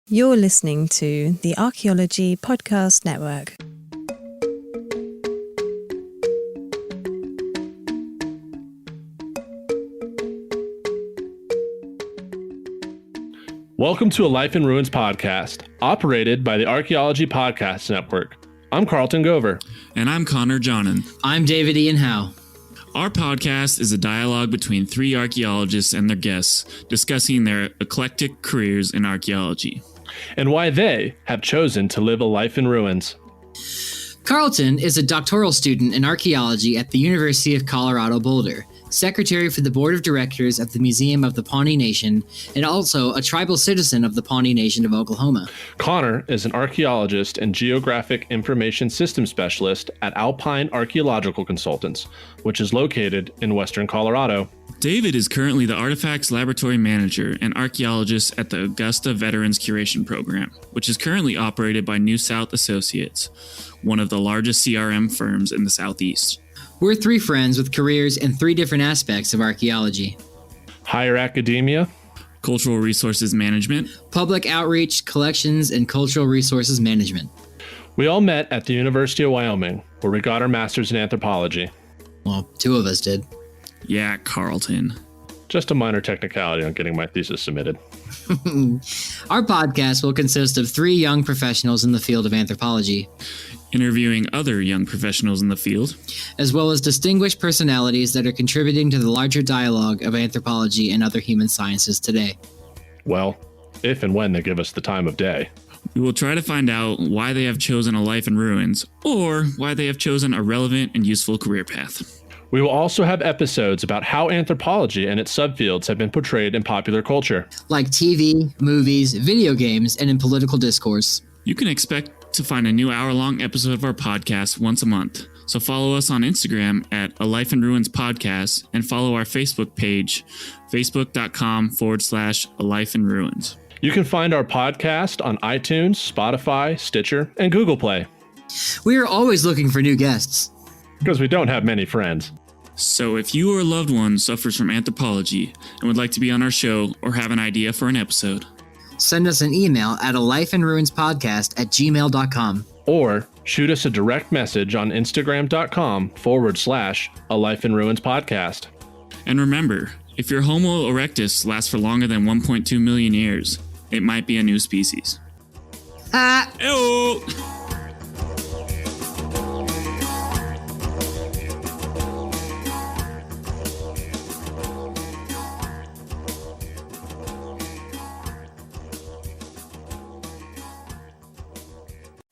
You're listening to the Archaeology Podcast Network. Welcome to a Life in Ruins podcast, operated by the Archaeology Podcast Network. I'm Carlton Gover. And I'm Johnen. I'm David Howe. Our podcast is a dialogue between three archaeologists and their guests discussing their eclectic careers in archaeology. And why they have chosen to live a life in ruins. Carlton is a doctoral student in archaeology at the University of Colorado Boulder, secretary for the board of directors at the Museum of the Pawnee Nation, and also a tribal citizen of the Pawnee Nation of Oklahoma. Connor is an archaeologist and geographic information system specialist at Alpine Archaeological Consultants, which is located in western Colorado. David is currently the Artifacts Laboratory Manager and archaeologist at the Augusta Veterans Curation Program, which is currently operated by New South Associates, one of the largest CRM firms in the Southeast. We're three friends with careers in three different aspects of archaeology: higher academia, cultural resources management, public outreach, collections, and cultural resources management. We all met at the University of Wyoming, where we got our master's in anthropology. Well, two of us did. Yeah, Carlton. Just a minor technicality on getting my thesis submitted. Our podcast will consist of three young professionals in the field of anthropology, interviewing other young professionals in the field, as well as distinguished personalities that are contributing to the larger dialogue of anthropology and other human sciences today. Well, if and when they give us the time of day. We will try to find out why they have chosen a life in ruins, or why they have chosen a relevant and useful career path. We will also have episodes about how anthropology and its subfields have been portrayed in popular culture, like TV, movies, video games, and in political discourse. You can expect to find a new hour-long episode of our podcast once a month. So follow us on Instagram at A Life in Ruins Podcast and follow our Facebook page, facebook.com/A Life in Ruins. You can find our podcast on iTunes, Spotify, Stitcher, and Google Play. We are always looking for new guests, because we don't have many friends. So if you or a loved one suffers from anthropology and would like to be on our show or have an idea for an episode, send us an email at alifeinruinspodcast@gmail.com. Or shoot us a direct message on instagram.com/A Life in Ruins Podcast. And remember, if your Homo erectus lasts for longer than 1.2 million years, it might be a new species. Ew!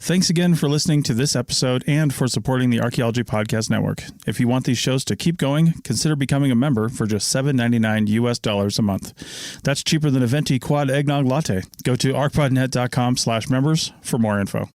Thanks again for listening to this episode and for supporting the Archaeology Podcast Network. If you want these shows to keep going, consider becoming a member for just $7.99 US a month. That's cheaper than a venti quad eggnog latte. Go to arcpodnet.com/members for more info.